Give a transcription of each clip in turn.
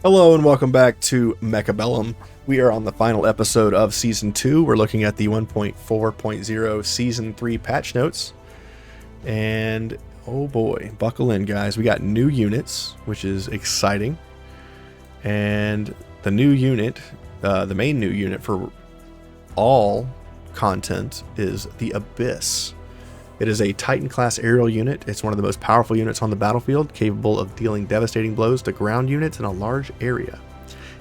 Hello and welcome back to Mechabellum. We are on the final episode of Season 2. We're looking at the 1.4.0 Season 3 patch notes. And oh boy, buckle in guys. We got new units, which is exciting. And the new unit, the main new unit for all content is the Abyss. It is a Titan-class aerial unit. It's one of the most powerful units on the battlefield, capable of dealing devastating blows to ground units in a large area,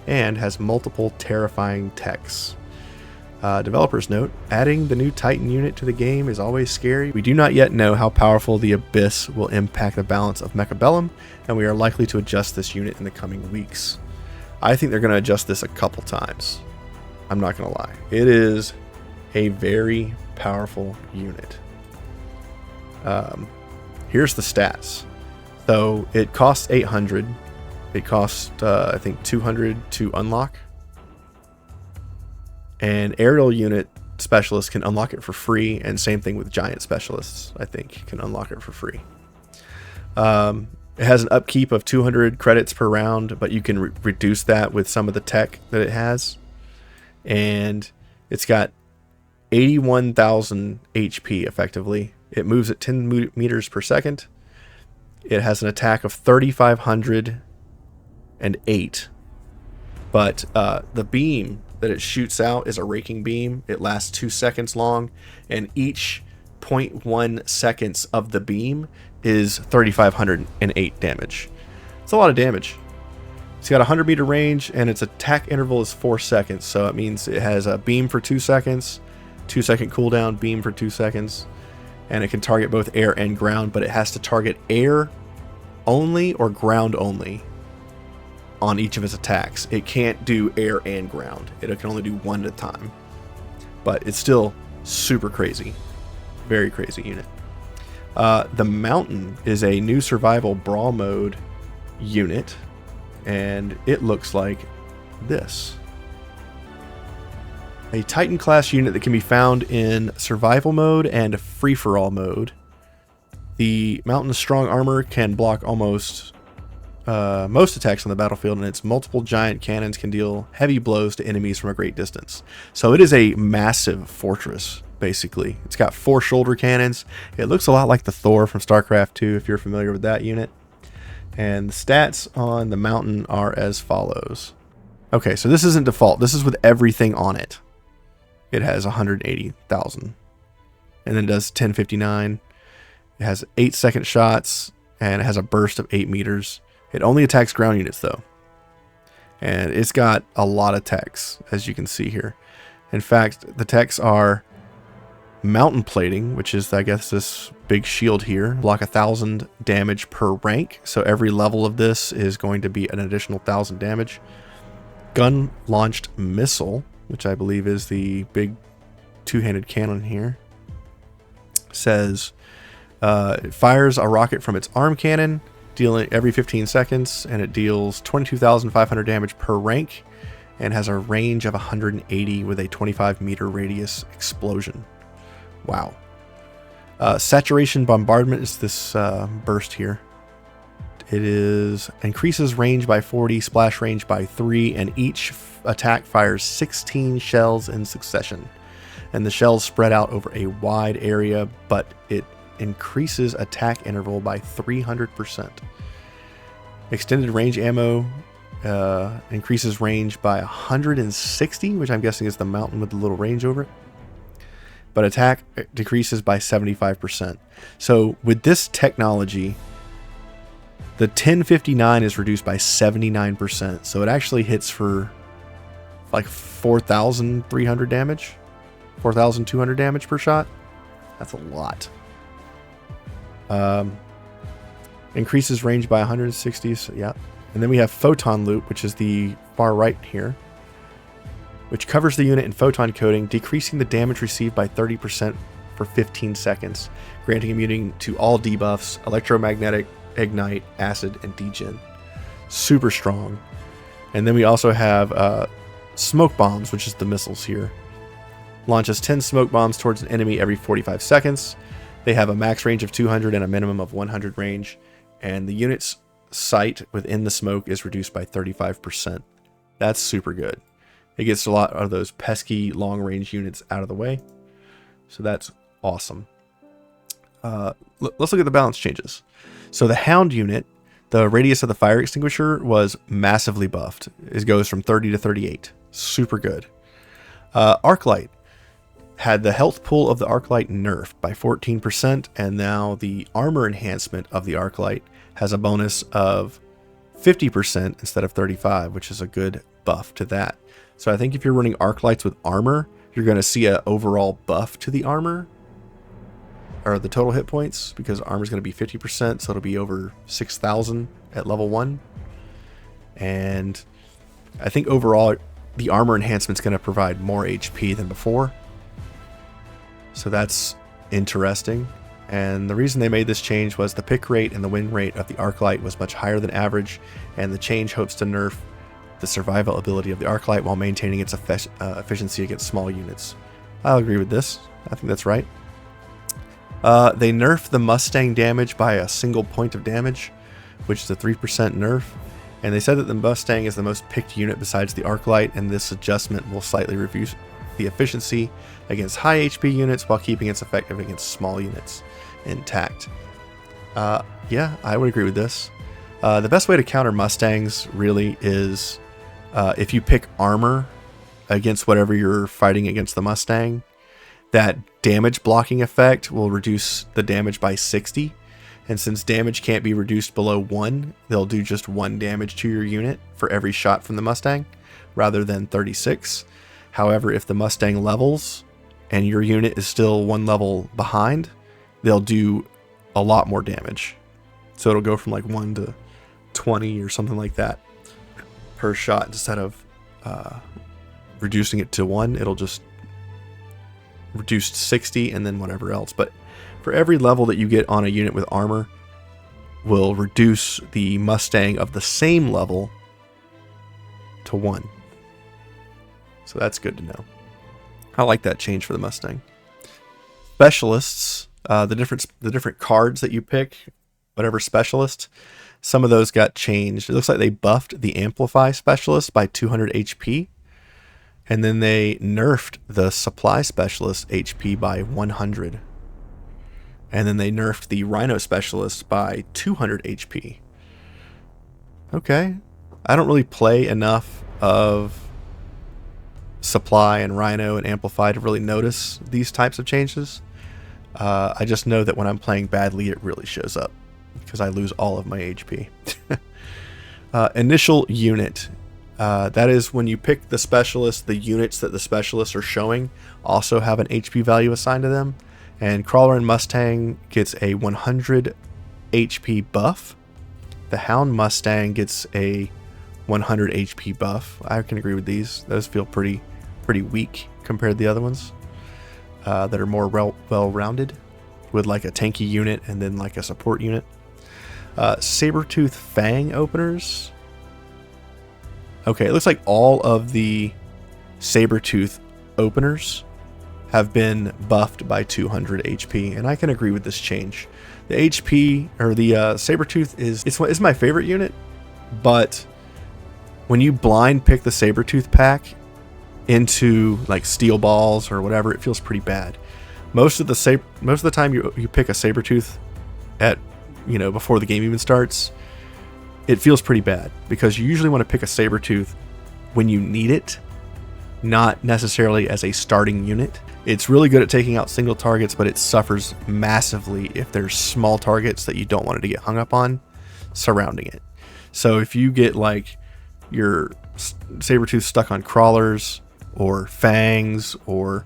and has multiple terrifying techs. Developer's note, adding the new Titan unit to the game is always scary. We do not yet know how powerful the Abyss will impact the balance of Mechabellum, and we are likely to adjust this unit in the coming weeks. I think they're going to adjust this a couple times. I'm not going to lie. It is a very powerful unit. Here's the stats. So it costs 800. It costs I think 200 to unlock. And aerial unit specialists can unlock it for free, and same thing with giant specialists, I think, can unlock it for free. It has an upkeep of 200 credits per round, but you can reduce that with some of the tech that it has. And it's got 81,000 HP effectively. It moves at 10 meters per second. It has an attack of 3,508. But the beam that it shoots out is a raking beam. It lasts 2 seconds long, and each 0.1 seconds of the beam is 3,508 damage. It's a lot of damage. It's got a 100-meter range, and its attack interval is 4 seconds. So it means it has a beam for 2 seconds, 2-second cooldown, beam for 2 seconds. And it can target both air and ground, but it has to target air only or ground only on each of its attacks. It can't do air and ground. It can only do one at a time. But it's still super crazy. Very crazy unit. The Mountain is a new survival brawl mode unit, and it looks like this. A Titan-class unit that can be found in survival mode and free-for-all mode. The Mountain's strong armor can block almost most attacks on the battlefield, and its multiple giant cannons can deal heavy blows to enemies from a great distance. So it is a massive fortress, basically. It's got 4 shoulder cannons. It looks a lot like the Thor from StarCraft 2, if you're familiar with that unit. And the stats on the Mountain are as follows. Okay, so this isn't default. This is with everything on it. It has 180,000. And then it does 1059. It has 8-second shots, and it has a burst of 8 meters. It only attacks ground units, though. And it's got a lot of techs, as you can see here. In fact, the techs are mountain plating, which is, I guess, this big shield here. Block 1,000 damage per rank. So every level of this is going to be an additional 1,000 damage. Gun-launched missile, which I believe is the big two-handed cannon here, says it fires a rocket from its arm cannon, dealing every 15 seconds, and it deals 22,500 damage per rank, and has a range of 180 with a 25-meter radius explosion. Wow. Saturation bombardment is this burst here. It is increases range by 40, splash range by 3, and each attack fires 16 shells in succession. And the shells spread out over a wide area, but it increases attack interval by 300%. Extended range ammo increases range by 160, which I'm guessing is the Mountain with the little range over it. But attack decreases by 75%. So with this technology, the 1059 is reduced by 79%, so it actually hits for like 4,300 damage, 4,200 damage per shot. That's a lot. Increases range by 160, so yeah. And then we have Photon Loop, which is the far right here, which covers the unit in photon coating, decreasing the damage received by 30% for 15 seconds, granting immunity to all debuffs, electromagnetic, ignite, acid, and degen. Super strong. And then we also have smoke bombs, which is the missiles here. Launches 10 smoke bombs towards an enemy every 45 seconds. They have a max range of 200 and a minimum of 100 range. And the unit's sight within the smoke is reduced by 35%. That's super good. It gets a lot of those pesky long-range units out of the way. So that's awesome. Let's look at the balance changes. So the Hound unit, the radius of the fire extinguisher was massively buffed. It goes from 30 to 38. Super good. Arclight had the health pool of the Arclight nerfed by 14%, and now the armor enhancement of the Arclight has a bonus of 50% instead of 35, which is a good buff to that. So I think if you're running Arclights with armor, you're going to see an overall buff to the armor, or the total hit points, because armor is going to be 50%, so it'll be over 6,000 at level 1. And I think overall, the armor enhancement is going to provide more HP than before. So that's interesting. And the reason they made this change was the pick rate and the win rate of the Arclight was much higher than average, and the change hopes to nerf the survival ability of the Arclight while maintaining its efficiency against small units. I'll agree with this. I think that's right. They nerfed the Mustang damage by a single point of damage, which is a 3% nerf. And they said that the Mustang is the most picked unit besides the Arclight, and this adjustment will slightly reduce the efficiency against high HP units while keeping its effective against small units intact. Yeah, I would agree with this. The best way to counter Mustangs really is if you pick armor against whatever you're fighting against the Mustang, that damage blocking effect will reduce the damage by 60. And since damage can't be reduced below 1, they'll do just 1 damage to your unit for every shot from the Mustang, rather than 36. However, if the Mustang levels and your unit is still 1 level behind, they'll do a lot more damage. So it'll go from like 1 to 20 or something like that per shot. Instead of reducing it to 1, it'll just reduce to 60 and then whatever else. But for every level that you get on a unit with armor, will reduce the Mustang of the same level to 1. So that's good to know. I like that change for the Mustang. Specialists, the different cards that you pick, whatever specialist, some of those got changed. It looks like they buffed the Amplify specialist by 200 HP. And then they nerfed the Supply specialist HP by 100. And then they nerfed the Rhino specialist by 200 HP. Okay. I don't really play enough of Supply and Rhino and Amplify to really notice these types of changes. I just know that when I'm playing badly, it really shows up because I lose all of my HP. Initial unit. That is when you pick the specialist, the units that the specialists are showing also have an HP value assigned to them. And Crawler and Mustang gets a 100 HP buff. The Hound Mustang gets a 100 HP buff. I can agree with these. Those feel pretty weak compared to the other ones that are more well-rounded, with like a tanky unit and then like a support unit. Sabertooth Fang openers. Okay, it looks like all of the Sabertooth openers have been buffed by 200 HP, and I can agree with this change. The HP, or the Sabertooth is my favorite unit, but when you blind pick the Sabertooth pack into like steel balls or whatever, it feels pretty bad. Most of the time you pick a Sabertooth at, before the game even starts, it feels pretty bad because you usually want to pick a Sabertooth when you need it, not necessarily as a starting unit. It's really good at taking out single targets, but it suffers massively if there's small targets that you don't want it to get hung up on surrounding it. So if you get like your Sabertooth stuck on crawlers or fangs or,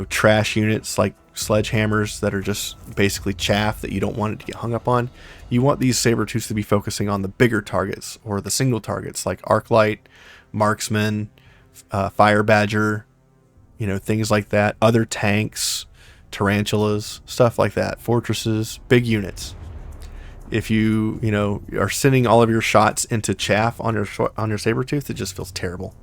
trash units like sledgehammers that are just basically chaff that you don't want it to get hung up on, you want these Sabertooths to be focusing on the bigger targets or the single targets like Arclight, Marksman, Fire Badger, things like that, other tanks, tarantulas, stuff like that, fortresses, big units. If you, are sending all of your shots into chaff on your Sabertooth, it just feels terrible.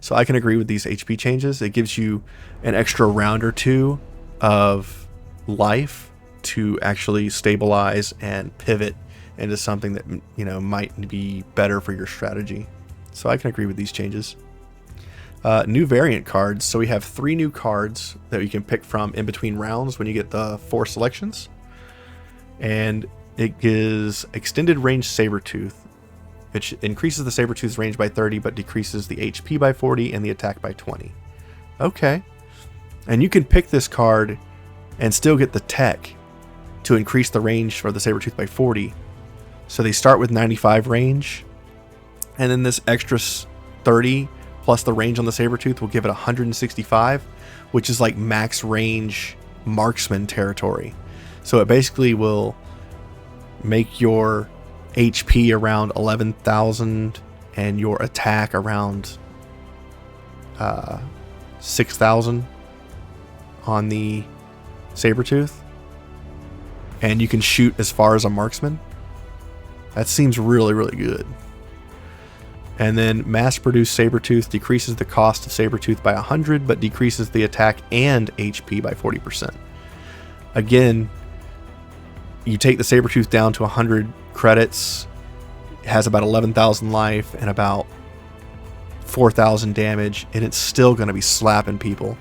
So I can agree with these HP changes. It gives you an extra round or two of life to actually stabilize and pivot into something that, you know, might be better for your strategy. So I can agree with these changes. New variant cards. So we have 3 new cards that you can pick from in between rounds when you get the 4 selections. And it is Extended Range Sabertooth, which increases the Sabertooth's range by 30 but decreases the HP by 40 and the attack by 20. Okay. And you can pick this card and still get the tech to increase the range for the Sabertooth by 40. So they start with 95 range, and then this extra 30 plus the range on the Sabertooth will give it 165, which is like max range marksman territory. So it basically will make your HP around 11,000 and your attack around 6,000 on the Sabertooth. And you can shoot as far as a marksman. That seems really, really good. And then mass-produced Sabertooth decreases the cost of Sabertooth by 100, but decreases the attack and HP by 40%. Again, you take the Sabertooth down to 100 credits, it has about 11,000 life and about 4,000 damage, and it's still going to be slapping people.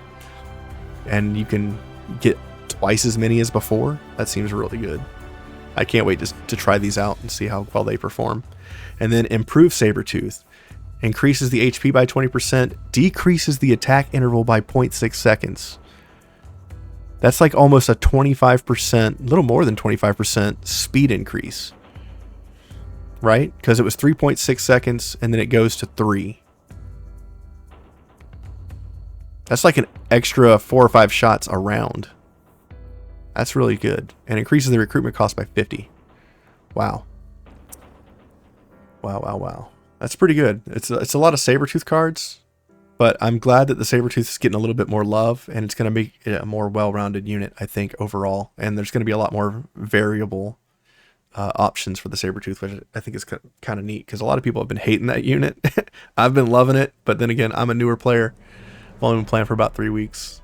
And you can get twice as many as before. That seems really good. I can't wait to try these out and see how well they perform. And then Improved Sabertooth increases the HP by 20%, decreases the attack interval by 0.6 seconds. That's like almost a 25%, a little more than 25% speed increase. Right? Because it was 3.6 seconds and then it goes to 3. That's like an extra 4 or 5 shots a round. That's really good. And increases the recruitment cost by 50. Wow. Wow. That's pretty good. It's a lot of Sabertooth cards, but I'm glad that the Sabertooth is getting a little bit more love, and it's going to make it a more well-rounded unit, I think, overall. And there's going to be a lot more variable options for the Sabertooth, which I think is kind of neat, because a lot of people have been hating that unit. I've been loving it, but then again, I'm a newer player. I've only been playing for about 3 weeks.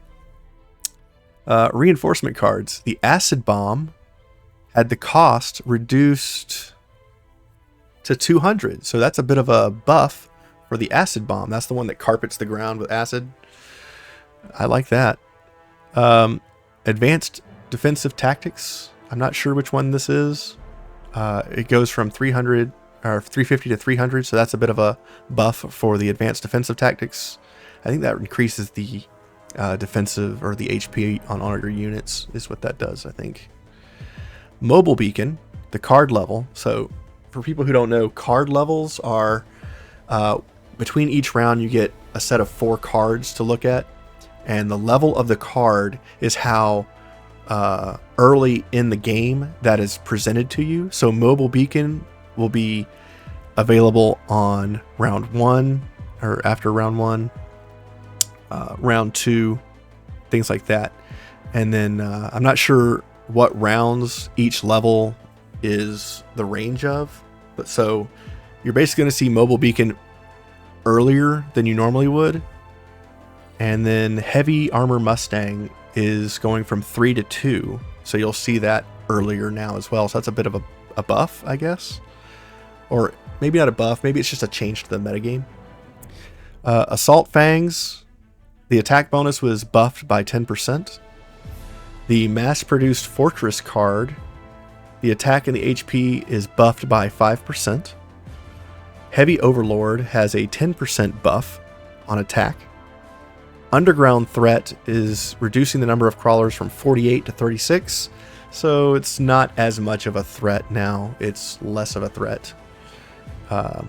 Reinforcement cards. The Acid Bomb had the cost reduced to 200. So that's a bit of a buff for the Acid Bomb. That's the one that carpets the ground with acid. I like that. Advanced Defensive Tactics. I'm not sure which one this is. It goes from 300 or 350 to 300. So that's a bit of a buff for the Advanced Defensive Tactics. I think that increases the defensive or the HP on all your units is what that does, I think. Mobile Beacon, the card level. So for people who don't know, card levels are between each round you get a set of 4 cards to look at, and the level of the card is how early in the game that is presented to you. So Mobile Beacon will be available on round 1 or after round 1, round 2, things like that. And then I'm not sure what rounds each level is the range of, but so you're basically going to see Mobile Beacon earlier than you normally would. And then Heavy Armor Mustang is going from 3 to 2, so you'll see that earlier now as well. So that's a bit of a buff, I guess, or maybe not a buff, maybe it's just a change to the metagame. Assault Fangs, the attack bonus was buffed by 10%. The mass-produced Fortress card, the attack and the HP is buffed by 5%. Heavy Overlord has a 10% buff on attack. Underground Threat is reducing the number of crawlers from 48 to 36, so it's not as much of a threat now. It's less of a threat. But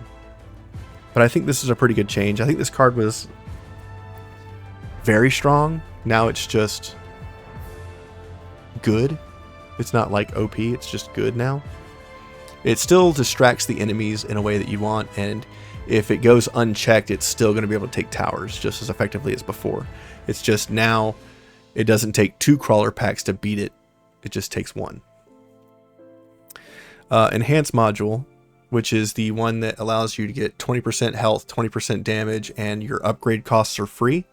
I think this is a pretty good change. I think this card was very strong. Now it's just good. It's not like OP, it's just good now. It still distracts the enemies in a way that you want, and if it goes unchecked, it's still going to be able to take towers just as effectively as before. It's just now it doesn't take 2 crawler packs to beat it. It just takes 1. Enhanced Module, which is the one that allows you to get 20% health, 20% damage, and your upgrade costs are free.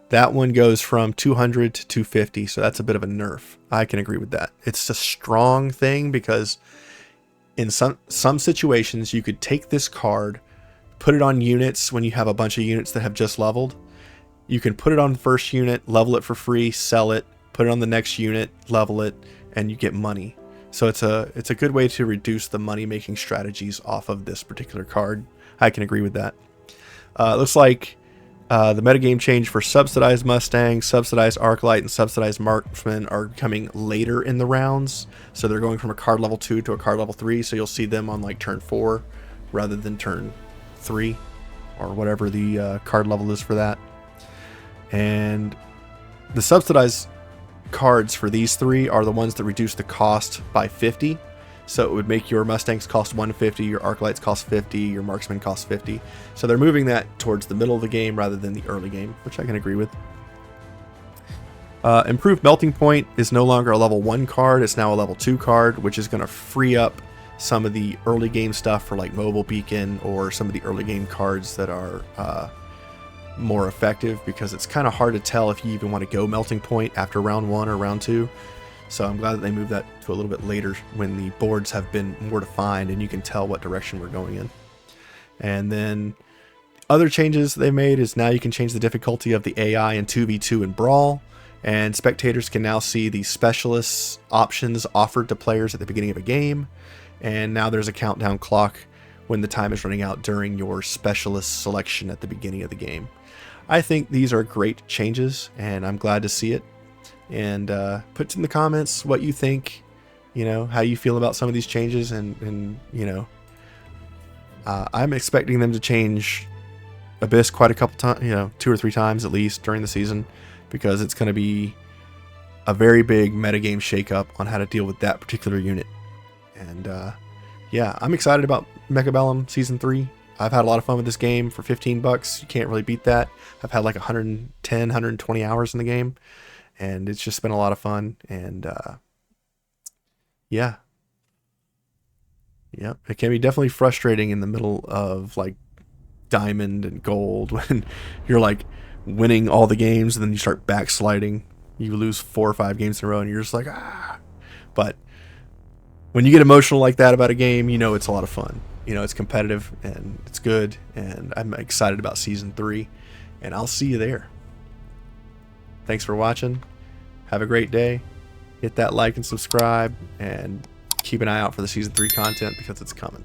That one goes from 200 to 250, so that's a bit of a nerf. I can agree with that. It's a strong thing because in some situations, you could take this card, put it on units when you have a bunch of units that have just leveled. You can put it on the first unit, level it for free, sell it, put it on the next unit, level it, and you get money. So it's a good way to reduce the money making strategies off of this particular card. I can agree with that. It looks like the metagame change for subsidized Mustang, subsidized Arclight, and subsidized Marksman are coming later in the rounds. So they're going from a card level 2 to a card level 3. So you'll see them on like turn 4 rather than turn 3 or whatever the card level is for that. And the subsidized cards for these 3 are the ones that reduce the cost by 50. So it would make your Mustangs cost 150, your Arclights cost 50, your Marksman cost 50. So they're moving that towards the middle of the game rather than the early game, which I can agree with. Improved Melting Point is no longer a level 1 card, it's now a level 2 card, which is going to free up some of the early game stuff for like Mobile Beacon or some of the early game cards that are more effective, because it's kind of hard to tell if you even want to go Melting Point after round 1 or round 2. So I'm glad that they moved that to a little bit later when the boards have been more defined and you can tell what direction we're going in. And then other changes they made is now you can change the difficulty of the AI in 2v2 and Brawl, and spectators can now see the specialist options offered to players at the beginning of a game. And now there's a countdown clock when the time is running out during your specialist selection at the beginning of the game. I think these are great changes and I'm glad to see it. And put in the comments what you think, you know, how you feel about some of these changes, and you know, I'm expecting them to change Abyss quite a couple times, you know, 2 or 3 times at least during the season, because it's going to be a very big metagame shakeup on how to deal with that particular unit. And yeah, I'm excited about Mechabellum Season 3. I've had a lot of fun with this game for $15. You can't really beat that. I've had like 110, 120 hours in the game. And it's just been a lot of fun, and yeah, it can be definitely frustrating in the middle of like Diamond and Gold when you're like winning all the games and then you start backsliding. You lose 4 or 5 games in a row and you're just like, ah. But when you get emotional like that about a game, you know it's a lot of fun. You know, it's competitive and it's good, and I'm excited about Season 3, and I'll see you there. Thanks for watching. Have a great day. Hit that like and subscribe, and keep an eye out for the Season 3 content because it's coming.